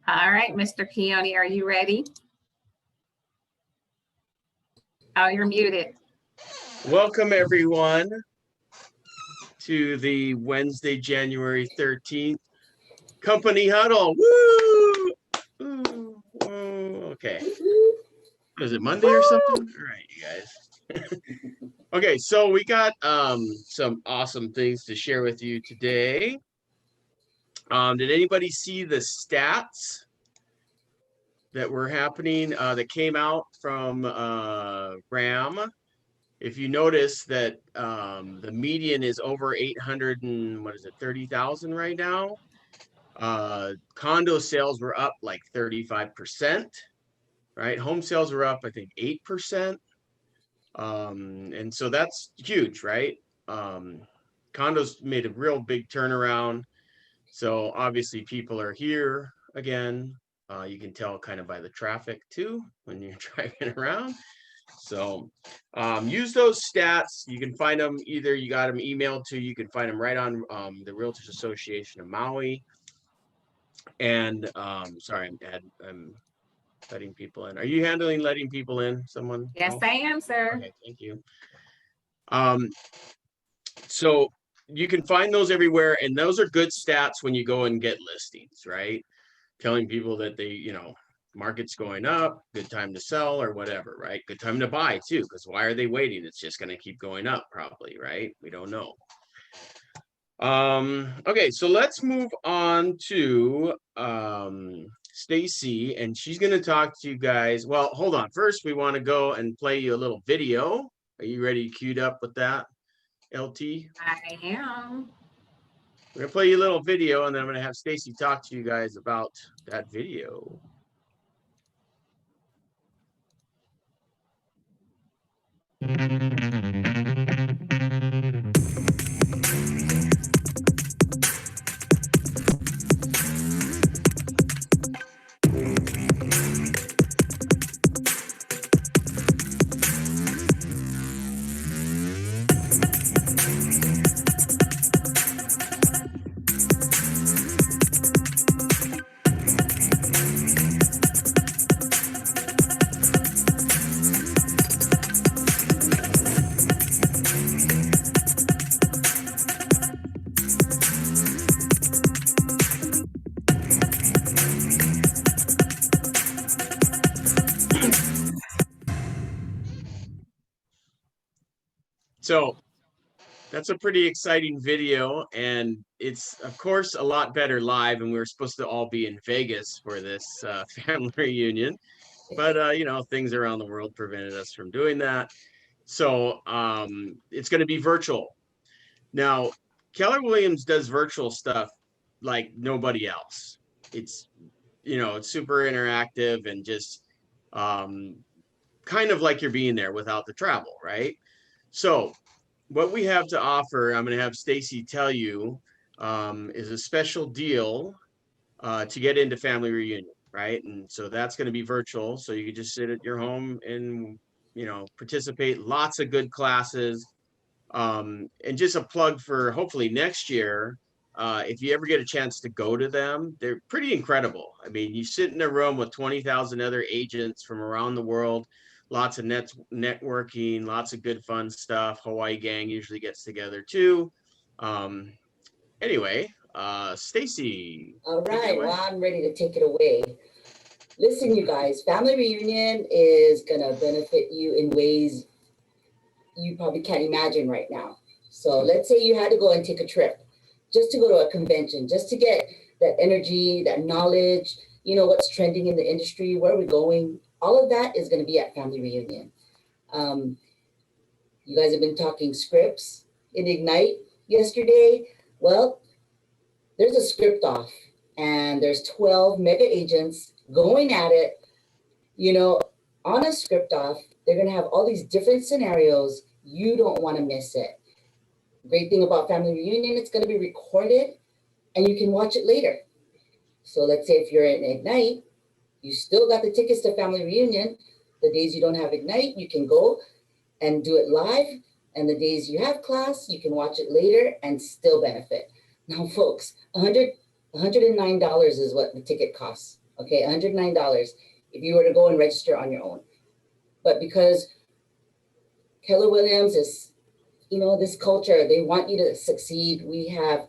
All right, Mr. Keone, are you ready? Oh, you're muted. Welcome, everyone, to the Wednesday, January 13th Company Huddle. Woo! Woo! Woo! Okay. Is it Monday or something? All right, you guys. Okay, so we got some awesome things to share with you today. Did anybody see the stats that were happening that came out from RAM? If you notice that the median is over 800 and what is it, 30,000 right now. Condo sales were up like 35%, right? Home sales were up, I think, 8%. And so that's huge, right? Condos made a real big turnaround. So obviously people are here again. You can tell kind of by the traffic too when you're driving around. So use those stats. You can find them either you got them emailed to, you can find them right on the Realtors Association of Maui. And sorry, I'm letting people in. Are you handling letting people in? Someone? Yes, I am, sir. Okay, thank you. So you can find those everywhere, and those are good stats when you go and get listings, right? Telling people that they, you know, market's going up, good time to sell or whatever, right? Good time to buy too, because why are they waiting? It's just going to keep going up probably, right? We don't know. Okay, so let's move on to Stacy, and she's going to talk to you guys. Well, hold on. First, we want to go and play you a little video. Are you ready, queued up with that, LT? I am. We're going to play you a little video, and then I'm going to have Stacy talk to you guys about that video. So that's a pretty exciting video, and it's of course a lot better live, and we were supposed to all be in Vegas for this family reunion, but you know, things around the world prevented us from doing that. So it's going to be virtual. Now, Keller Williams does virtual stuff like nobody else. It's, you know, it's super interactive and just kind of like you're being there without the travel, right? So what we have to offer, I'm going to have Stacy tell you, is a special deal to get into family reunion, right? And so that's going to be virtual. So you can just sit at your home and, you know, participate. Lots of good classes. And just a plug for hopefully next year. If you ever get a chance to go to them, they're pretty incredible. I mean, you sit in a room with 20,000 other agents from around the world. Lots of networking, lots of good fun stuff. Hawaii Gang usually gets together too. Anyway, Stacy. All right, well, I'm ready to take it away. Listen, you guys, family reunion is gonna benefit you in ways you probably can't imagine right now. So let's say you had to go and take a trip just to go to a convention, just to get that energy, that knowledge, you know, what's trending in the industry, where are we going? All of that is going to be at family reunion. You guys have been talking scripts in Ignite yesterday. Well, there's a script off, and there's 12 mega agents going at it. You know, on a script off, they're going to have all these different scenarios. You don't want to miss it. Great thing about family reunion, it's going to be recorded and you can watch it later. So let's say if you're in Ignite, you still got the tickets to family reunion. The days you don't have Ignite, you can go and do it live. And the days you have class, you can watch it later and still benefit. Now, folks, $109 is what the ticket costs. Okay, $109 if you were to go and register on your own. But because Keller Williams is, this culture, they want you to succeed. We have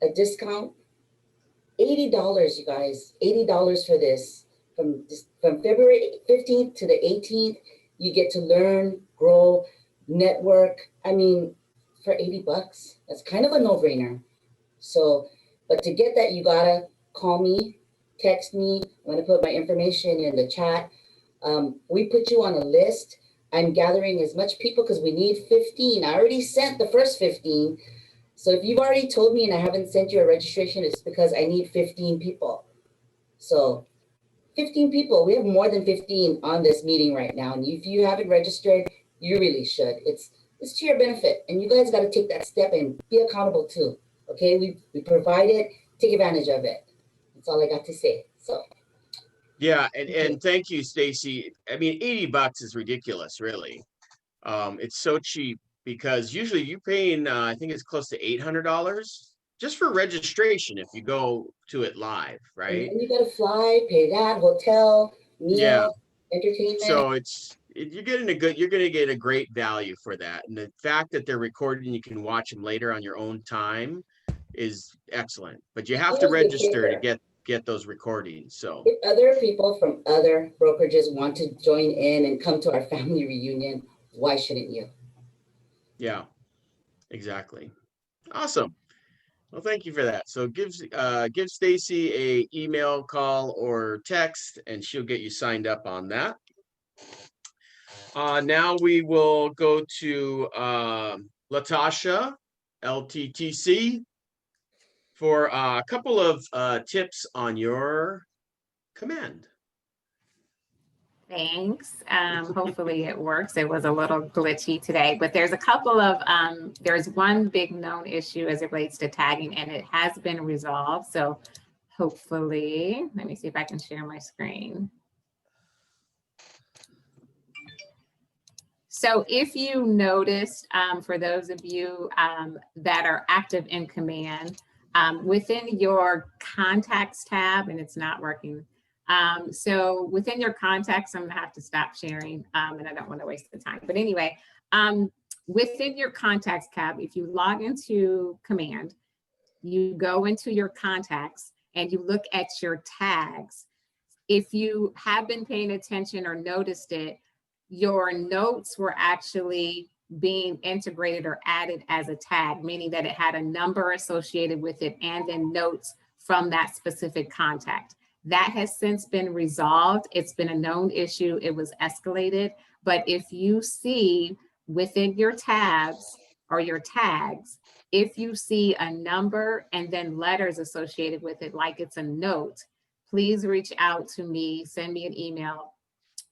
a discount, $80, you guys, $80 for this. From February 15th to the 18th, you get to learn, grow, network. I mean, for $80, that's kind of a no-brainer. So, but to get that, you gotta call me, text me. I'm gonna put my information in the chat. We put you on a list. I'm gathering as much people because we need 15. I already sent the first 15. So if you've already told me and I haven't sent you a registration, it's because I need 15 people. So 15 people, we have more than 15 on this meeting right now. And if you haven't registered, you really should. It's to your benefit. And you guys got to take that step and be accountable too. Okay, we provide it, take advantage of it. That's all I got to say. So Yeah, and thank you, Stacy. I mean, $80 is ridiculous, really. It's so cheap because usually you're paying, I think it's close to $800 just for registration if you go to it live, and right? then you got to fly, pay that, hotel, meal, Yeah. entertainment. So you're going to get a great value for that. And the fact that they're recorded and you can watch them later on your own time is excellent. But you have to Here's the register to kicker. get those recordings. So If other people from other brokerages want to join in and come to our family reunion, why shouldn't you? yeah, exactly. Awesome. Well, thank you for that. So give Stacy a email, call, or text, and she'll get you signed up on that. Now we will go to Latasha, LTTC, for a couple of tips on your command. Thanks. Hopefully it works. It was a little glitchy today, but there's a couple of, there's one big known issue as it relates to tagging, and it has been resolved. So hopefully, let me see if I can share my screen. So if you noticed, for those of you that are active in command, within your contacts tab, and it's not working. So within your contacts, I'm gonna have to stop sharing and I don't wanna waste the time. But anyway, within your contacts tab, if you log into command, you go into your contacts and you look at your tags. If you have been paying attention or noticed it, your notes were actually being integrated or added as a tag, meaning that it had a number associated with it and then notes from that specific contact. That has since been resolved. It's been a known issue. It was escalated. But if you see within your tabs or your tags, if you see a number and then letters associated with it, like it's a note, please reach out to me, send me an email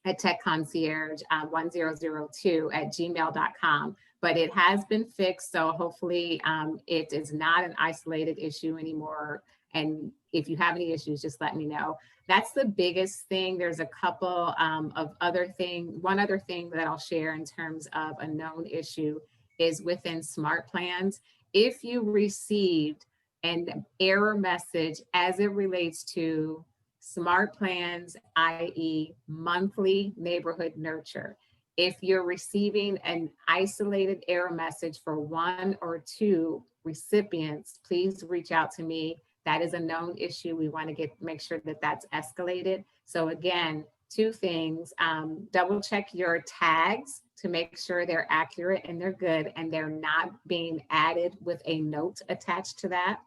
at techconcierge1002@gmail.com. But it has been fixed, so hopefully it is not an isolated issue anymore. And if you have any issues, just let me know. That's the biggest thing. There's a couple of other things. One other thing that I'll share in terms of a known issue is within smart plans. If you received an error message as it relates to smart plans, i.e. monthly neighborhood nurture. If you're receiving an isolated error message for one or two recipients, please reach out to me. That is a known issue. We want to make sure that that's escalated. So again, two things, double check your tags to make sure they're accurate and they're good and they're not being added with a note attached to that.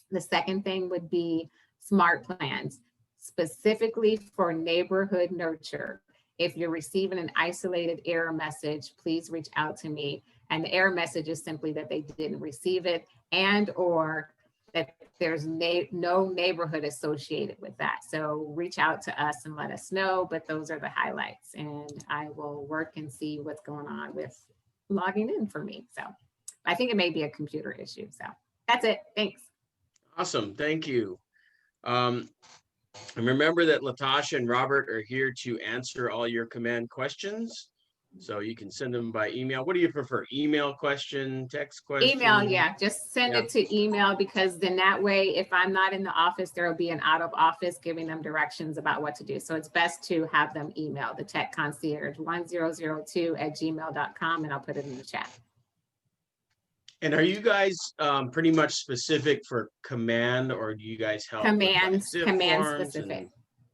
The second thing would be smart plans, specifically for neighborhood nurture. If you're receiving an isolated error message, please reach out to me. And the error message is simply that they didn't receive it and or that there's no neighborhood associated with that. So reach out to us and let us know, but those are the highlights and I will work and see what's going on with logging in for me. So I think it may be a computer issue. So that's it. Thanks. Awesome. Thank you. And remember that Latasha and Robert are here to answer all your command questions. So you can send them by email. What do you prefer? Email question, text question? Email, yeah, just send Yeah. it to email, because then that way, if I'm not in the office, there will be an out of office giving them directions about what to do. So it's best to have them email the tech concierge 1002@gmail.com, and I'll put it in the chat. And are you guys pretty much specific for command, or do you guys help with like Command zip command forms specific.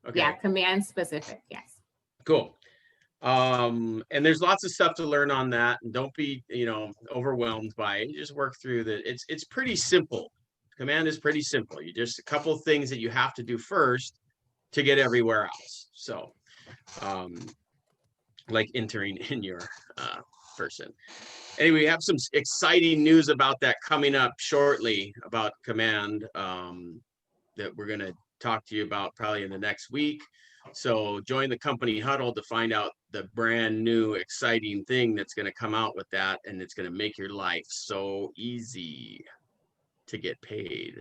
okay, Yeah, command specific, yes. cool. And there's lots of stuff to learn on that, and don't be, overwhelmed by it. You just work through it's pretty simple. Command is pretty simple. You just a couple of things that you have to do first to get everywhere else. So like entering in your person. Anyway, we have some exciting news about that coming up shortly about command that we're going to talk to you about probably in the next week. So join the company huddle to find out the brand new exciting thing that's going to come out with that, and it's going to make your life so easy to get paid.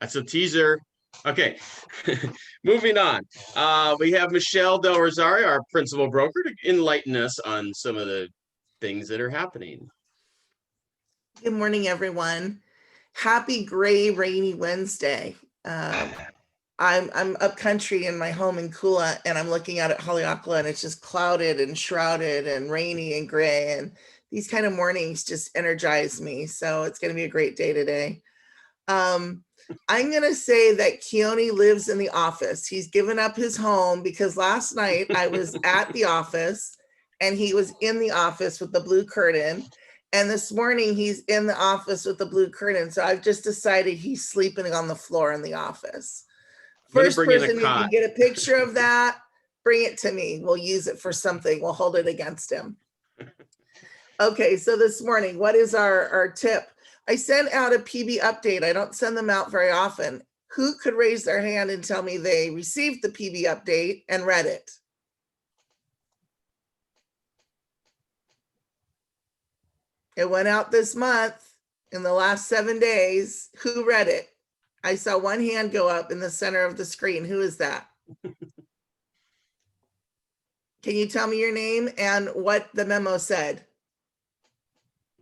That's a teaser. Okay, moving on. We have Michelle Del Rosario, our principal broker, to enlighten us on some of the things that are happening. Good morning, everyone. Happy gray, rainy Wednesday. I'm up country in my home in Kula, and I'm looking out at Haleakala, and it's just clouded and shrouded and rainy and gray. And these kind of mornings just energize me. So it's going to be a great day today. I'm going to say that Keone lives in the office. He's given up his home because last night I was at the office and he was in the office with the blue curtain. And this morning he's in the office with the blue curtain. So I've just decided he's sleeping on the floor in the office. First person who can get a picture of that, bring it to me. We'll use it for something. We'll hold it against him. Okay, so this morning, what is our tip? I sent out a PB update. I don't send them out very often. Who could raise their hand and tell me they received the PB update and read it? It went out this month in the last 7 days. Who read it? I saw one hand go up in the center of the screen. Who is that? Can you tell me your name and what the memo said?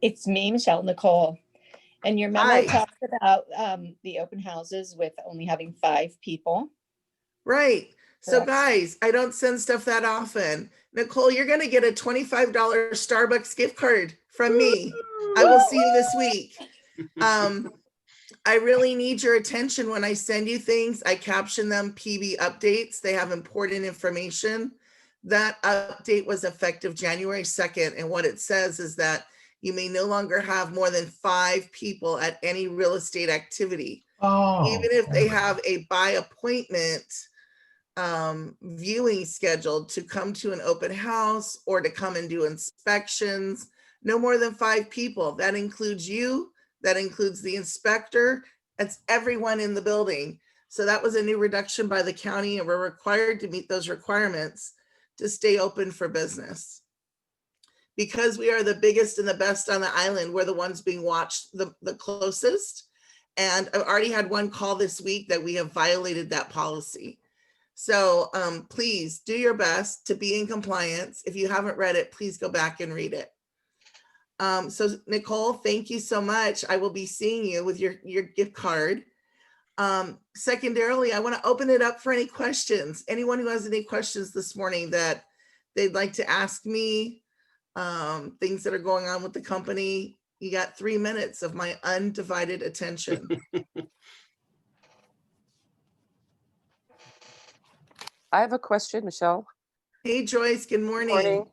It's me, Michelle Nicole. And your memo talks about the open houses with only having 5 people. Right. So guys, I don't send stuff that often. Nicole, you're going to get a $25 Starbucks gift card from me. I will see you this week. I really need your attention when I send you things. I caption them PB updates. They have important information. That update was effective January 2nd. And what it says is that you may no longer have more than 5 people at any real estate activity. Even if they have a by appointment viewing scheduled to come to an open house or to come and do inspections, no more than 5 people. That includes you, that includes the inspector, that's everyone in the building. So that was a new reduction by the county, and we're required to meet those requirements to stay open for business. Because we are the biggest and the best on the island, we're the ones being watched the closest. And I've already had one call this week that we have violated that policy. So please do your best to be in compliance. If you haven't read it, please go back and read it. So Nicole, thank you so much. I will be seeing you with your gift card. Secondarily, I want to open it up for any questions. Anyone who has any questions this morning that they'd like to ask me, things that are going on with the company, you got 3 minutes of my undivided attention. I have a question, Michelle. Hey, Joyce, good morning. Good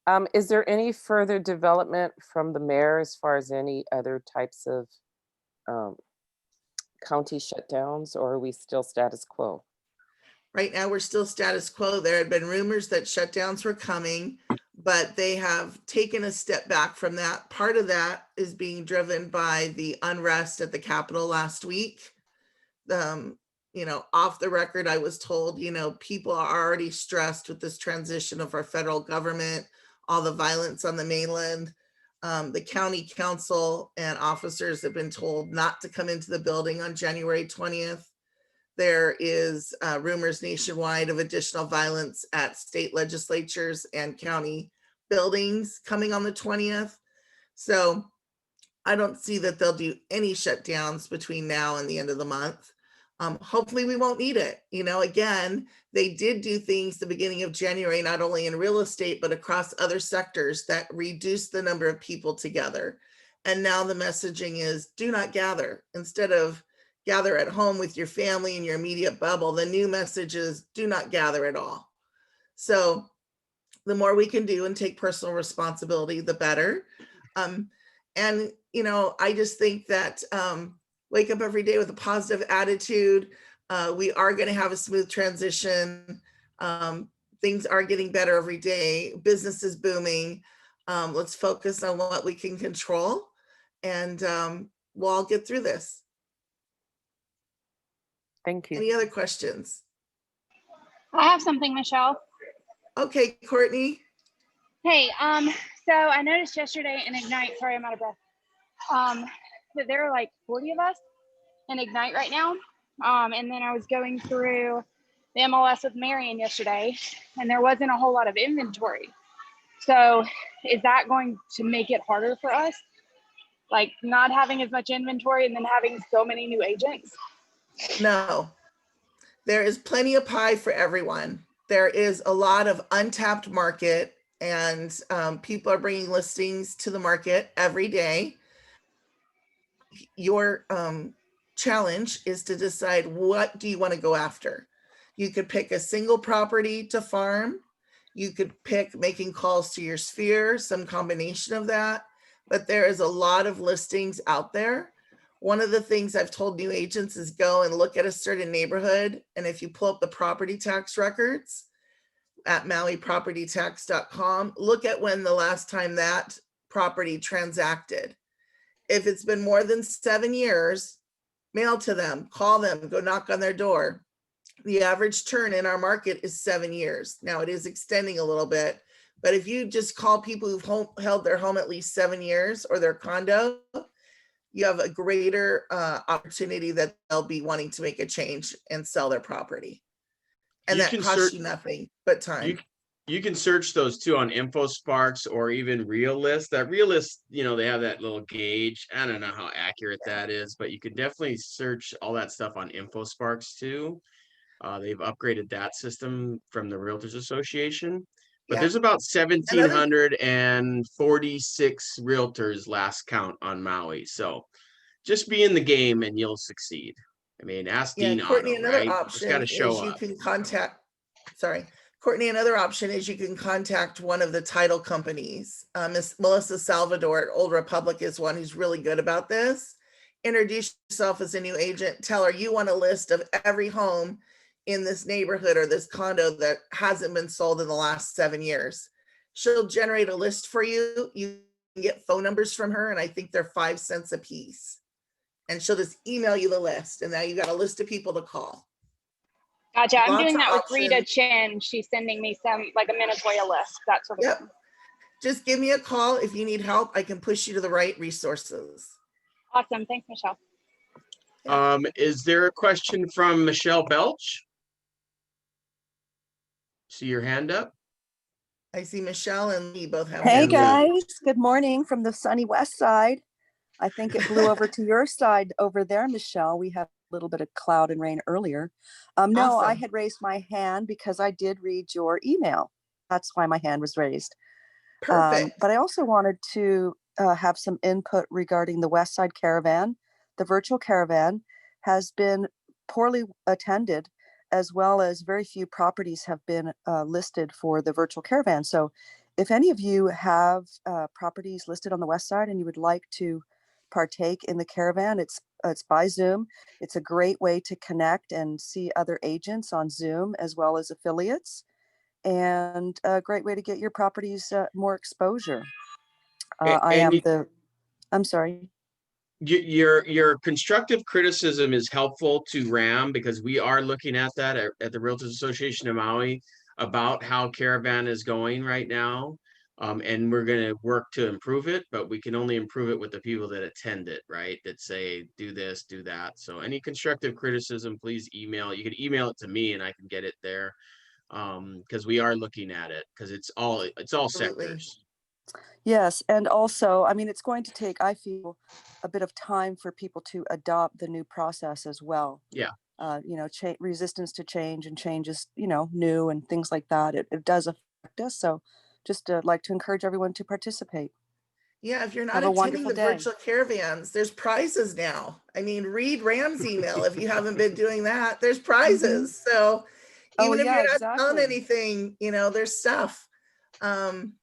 morning. Is there any further development from the mayor as far as any other types of county shutdowns, or are we still status quo? Right now, we're still status quo. There had been rumors that shutdowns were coming, but they have taken a step back from that. Part of that is being driven by the unrest at the Capitol last week. Off the record, I was told, people are already stressed with this transition of our federal government, all the violence on the mainland. The county council and officers have been told not to come into the building on January 20th. There is rumors nationwide of additional violence at state legislatures and county buildings coming on the 20th. So I don't see that they'll do any shutdowns between now and the end of the month. Hopefully we won't need it. You know, again, they did do things the beginning of January, not only in real estate, but across other sectors that reduced the number of people together. And now the messaging is do not gather. Instead of gather at home with your family and your immediate bubble, the new message is do not gather at all. So the more we can do and take personal responsibility, the better. And, you know, I just think that wake up every day with a positive attitude. We are going to have a smooth transition. Things are getting better every day. Business is booming. Let's focus on what we can control, and we'll all get through this. Thank you. Any other questions? I have something, Michelle. Okay, Courtney. Hey, so I noticed yesterday in Ignite, sorry, I'm out of breath, that there are like 40 of us in Ignite right now. And then I was going through the MLS with Marion yesterday, and there wasn't a whole lot of inventory. So is that going to make it harder for us? Like not having as much inventory and then having so many new agents? No, there is plenty of pie for everyone. There is a lot of untapped market, and people are bringing listings to the market every day. Your challenge is to decide, what do you want to go after? You could pick a single property to farm. You could pick making calls to your sphere, some combination of that. But there is a lot of listings out there. One of the things I've told new agents is go and look at a certain neighborhood. And if you pull up the property tax records at mauipropertytax.com, look at when the last time that property transacted. If it's been more than 7 years, mail to them, call them, go knock on their door. The average turn in our market is 7 years. Now it is extending a little bit, but if you just call people who've held their home at least 7 years or their condo, you have a greater opportunity that they'll be wanting to make a change and sell their property. And that costs you nothing but time. You can search those too on InfoSparks or even Realist. That Realist, you know, they have that little gauge. I don't know how accurate that is, but you can definitely search all that stuff on InfoSparks too. They've upgraded that system from the Realtors Association. But there's about 1,746 realtors last count on Maui. So just be in the game and you'll succeed. I mean, ask Dean Courtney, Otto, another right? option Just got to show is you up. can contact, Courtney, another option is you can contact one of the title companies. Miss Melissa Salvador at Old Republic is one who's really good about this. Introduce yourself as a new agent. Tell her you want a list of every home in this neighborhood or this condo that hasn't been sold in the last 7 years. She'll generate a list for you. You can get phone numbers from her, and I think they're 5 cents a piece. And she'll just email you the list, and now you got a list of people to call. Gotcha. I'm Lots doing of that with options. Rita Chin. She's sending me some, like a Minatoya list, that sort of thing. Just give me a call if you need help. I can push you to the right resources. Awesome. Thanks, Michelle. Is there a question from Michelle Belch? See your hand up? I see Michelle and Lee both have. Hey And Lee. guys, good morning from the sunny west side. I think it blew over to your side over there, Michelle. We had a little bit of cloud and rain earlier. No, I Awesome. had raised my hand because I did read your email. That's why my hand was raised. Perfect. But I also wanted to have some input regarding the West Side Caravan. The virtual caravan has been poorly attended, as well as very few properties have been listed for the virtual caravan. So if any of you have properties listed on the West Side and you would like to partake in the caravan, it's by Zoom. It's a great way to connect and see other agents on Zoom as well as affiliates, and a great way to get your properties more exposure. I'm sorry. Your constructive criticism is helpful to RAM, because we are looking at that at the Realtors Association of Maui about how Caravan is going right now. And we're going to work to improve it, but we can only improve it with the people that attend it, right? That say, do this, do that. So any constructive criticism, please email. You can email it to me and I can get it there. Because we are looking at it, because it's all Absolutely. sectors. Yes, and also, I mean, it's going to take, I feel, a bit of time for people to adopt the new process as well. Yeah. You know, resistance to change, and change is, you know, new and things like that. It does affect us. So just like to encourage everyone to participate. Yeah, if you're not Have a attending wonderful the day. virtual caravans, there's prizes now. I mean, read Ram's email if you haven't been doing that. There's prizes. So Oh, even if yeah, you're not selling exactly. anything, you know, there's stuff. And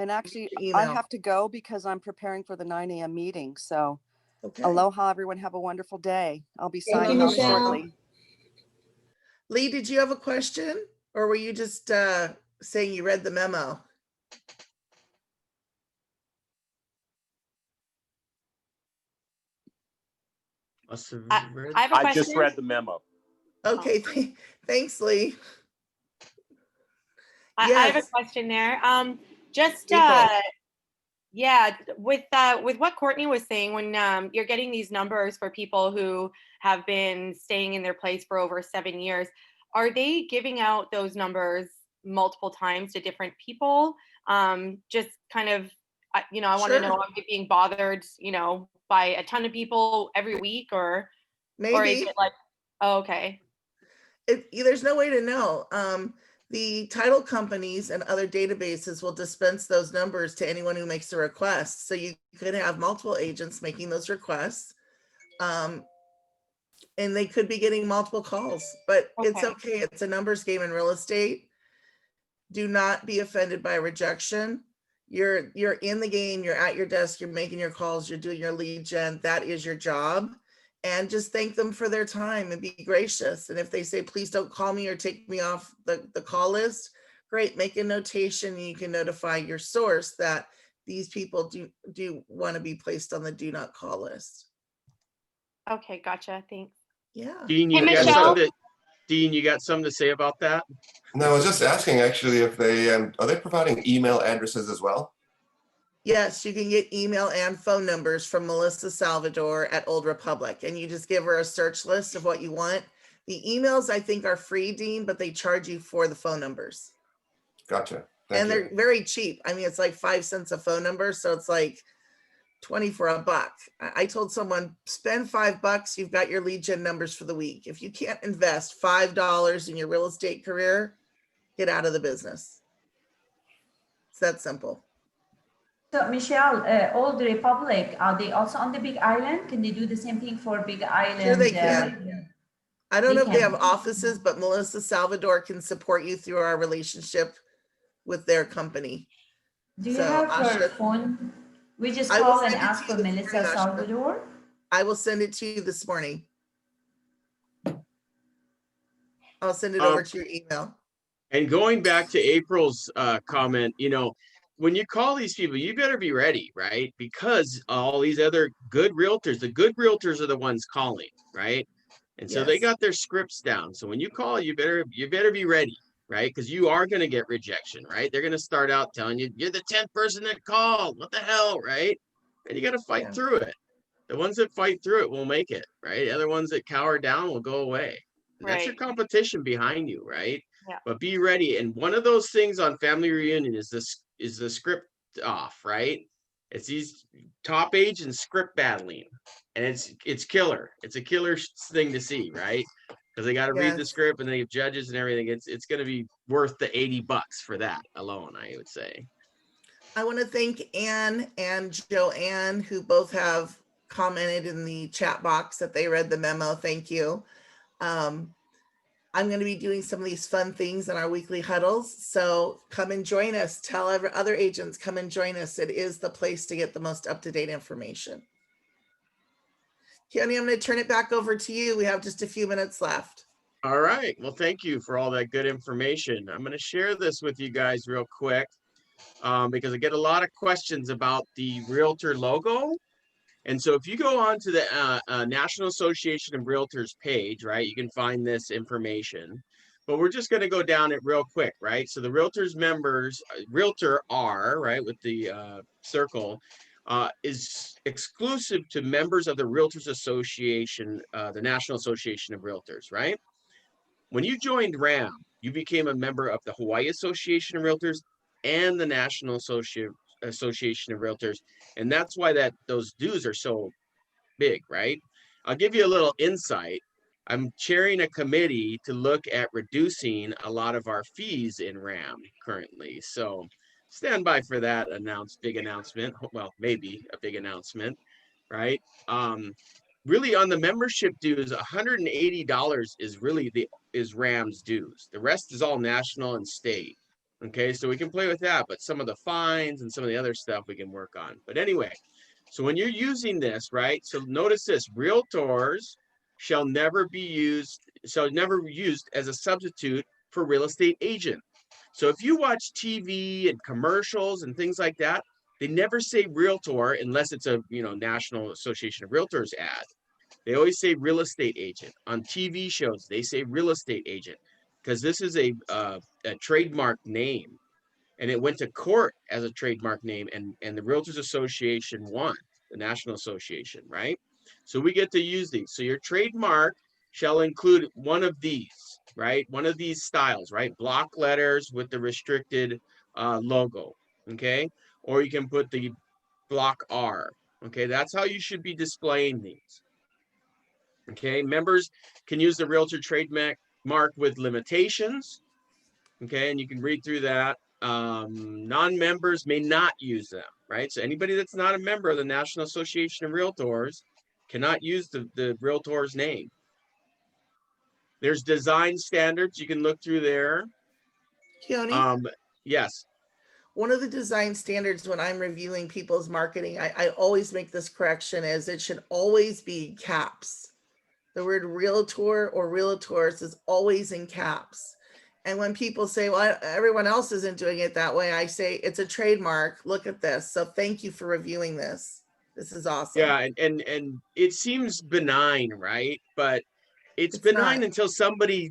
actually, I email. have to go because I'm preparing for the 9 a.m. meeting. So Okay. aloha, everyone. Have a wonderful day. I'll be Thank you, signing off Michelle. shortly. Lee, did you have a question, or were you just saying you read the memo? Must have I read. have a I question. just read the memo. Okay, thanks, Lee. I have a Yes. question there. Just April. yeah, with what Courtney was saying, when you're getting these numbers for people who have been staying in their place for over 7 years, are they giving out those numbers multiple times to different people? Just kind of, you know, I want to know, are they being bothered, you know, by a ton of people every week, or is Maybe. it like, oh, okay. There's no way to know. The title companies and other databases will dispense those numbers to anyone who makes a request. So you could have multiple agents making those requests. And they could be getting multiple calls, but it's okay. It's a numbers game in real estate. Do not be offended by rejection. You're in the game, you're at your desk, you're making your calls, you're doing your lead gen. That is your job. And just thank them for their time and be gracious. And if they say, please don't call me or take me off the call list, great, make a notation and you can notify your source that these people do want to be placed on the do not call list. Okay, gotcha. Thanks. Yeah. Dean, you Hey, got Michelle. something Dean, you got something to say about that? No, I was just asking actually if they are they providing email addresses as well? Yes, you can get email and phone numbers from Melissa Salvador at Old Republic, and you just give her a search list of what you want. The emails I think are free, Dean, but they charge you for the phone numbers. Gotcha. And they're very cheap. I mean, it's like 5 cents a phone number, so it's like 20 for a buck. I told someone, spend $5, you've got your lead gen numbers for the week. If you can't invest $5 in your real estate career, get out of the business. It's that simple. So Michelle, Old Republic, are they also on the Big Island? Can they do the same thing for Big Island? Sure they can. I don't know if they have offices, but Melissa Salvador can support you through our relationship with their company. Do you have her phone? We just call and ask for Melissa Salvador. I will send it to you this morning. I'll send it over to your email. And going back to April's comment, you know, when you call these people, you better be ready, right? Because all these other good realtors, the good realtors are the ones calling, right? And so they got their scripts down. So when you call, you better be ready, right? Because you are going to get rejection, right? They're going to start out telling you, you're the 10th person that called. What the hell, right? And you got to fight through it. The ones that fight through it will make it, right? The other ones that cower down will go away. And that's your competition behind you, right? Yeah. But be ready. And one of those things on Family Reunion is the script off, right? It's these top agents script battling, and it's killer. It's a killer thing to see, right? Because they got to read the script and they have judges and everything. It's going to be worth the $80 for that alone, I would say. I want to thank Anne and Joanne, who both have commented in the chat box that they read the memo. Thank you. I'm going to be doing some of these fun things in our weekly huddles. So come and join us. Tell other agents, come and join us. It is the place to get the most up-to-date information. Keone, I'm going to turn it back over to you. We have just a few minutes left. All right. Well, thank you for all that good information. I'm going to share this with you guys real quick because I get a lot of questions about the Realtor logo. And so if you go on to the National Association of Realtors page, right, you can find this information. But we're just going to go down it real quick, right? So the Realtors members, Realtor R, right, with the circle, is exclusive to members of the Realtors Association, the National Association of Realtors, right? When you joined RAM, you became a member of the Hawaii Association of Realtors and the National Association of Realtors. And that's why those dues are so big, right? I'll give you a little insight. I'm chairing a committee to look at reducing a lot of our fees in RAM currently. So stand by for that big announcement. Well, maybe a big announcement, right? Really on the membership dues, $180 is RAM's dues. The rest is all national and state. Okay, so we can play with that, but some of the fines and some of the other stuff we can work on. But anyway, so when you're using this, right? So notice this: realtors shall never be used as a substitute for real estate agent. So if you watch TV and commercials and things like that, they never say realtor unless it's a National Association of Realtors ad. They always say real estate agent. On TV shows, they say real estate agent because this is a trademark name. And it went to court as a trademark name, and the Realtors Association won, the National Association, right? So we get to use these. So your trademark shall include one of these, right? One of these styles, right? Block letters with the restricted logo, okay? Or you can put the block R, okay? That's how you should be displaying these, okay? Members can use the Realtor trademark with limitations, okay? And you can read through that. Non-members may not use them, right? So anybody that's not a member of the National Association of Realtors cannot use the realtor's name. There's design standards you can look through there. Keone? Yes. One of the design standards when I'm reviewing people's marketing, I always make this correction, is it should always be caps. The word realtor or realtors is always in caps. And when people say, well, everyone else isn't doing it that way, I say it's a trademark. Look at this. So thank you for reviewing this. This is awesome. Yeah, and it seems benign, right? But it's benign not. until somebody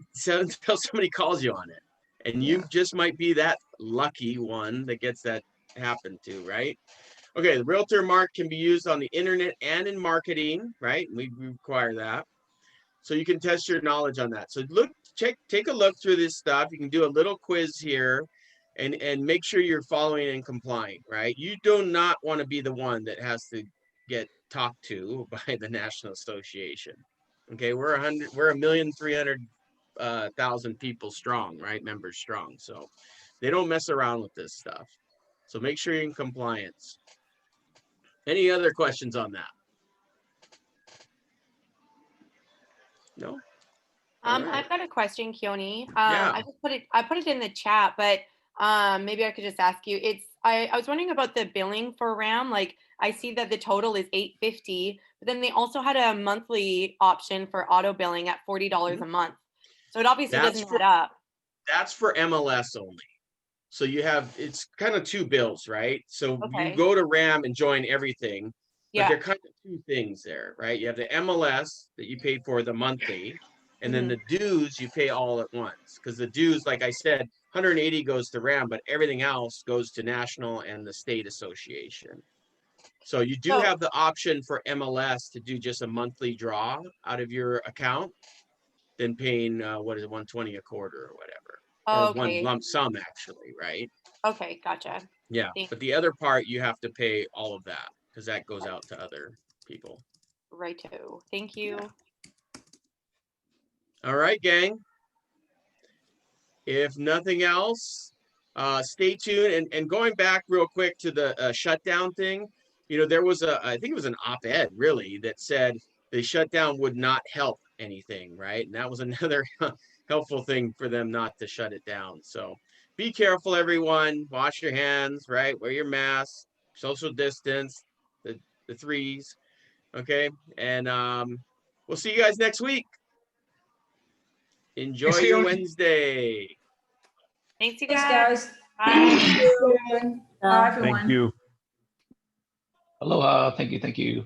calls you on it. And you just might be that lucky one that gets that happen to, right? Okay, the realtor mark can be used on the internet and in marketing, right? We require that. So you can test your knowledge on that. So take a look through this stuff. You can do a little quiz here and make sure you're following and complying, right? You do not want to be the one that has to get talked to by the National Association. Okay, we're 1,300,000 people strong, right? Members strong. So they don't mess around with this stuff. So make sure you're in compliance. Any other questions on that? No? Right. I've got a question, Keone. Yeah. I put it in the chat, but maybe I could just ask you. I was wondering about the billing for RAM. Like I see that the total is $850, but then they also had a monthly option for auto billing at $40 a month. So it obviously doesn't add up. That's for MLS only. So it's kind of two bills, right? So you go to RAM and join everything, but they're kind of two things there, right? You have the MLS that you pay for the monthly, and then the dues you pay all at once. Because the dues, like I said, 180 goes to RAM, but everything else goes to National and the state association. So you do have the option for MLS to do just a monthly draw out of your account, than paying what is it, 120 a quarter or whatever. Or one lump sum, actually, right? Okay, gotcha. Yeah, but the other part, you have to pay all of that because that goes out to other people. Righto. Thank you. All right, gang. If nothing else, stay tuned. And going back real quick to the shutdown thing, there was I think it was an op-ed, really, that said the shutdown would not help anything, right? And that was another helpful thing for them not to shut it down. So be careful, everyone. Wash your hands, right? Wear your mask, social distance, the threes, okay? And we'll see you guys next week. Enjoy your Wednesday. Thanks, you Thanks, guys. guys. Bye. Bye, everyone. Thank you. Aloha. Thank you. Thank you.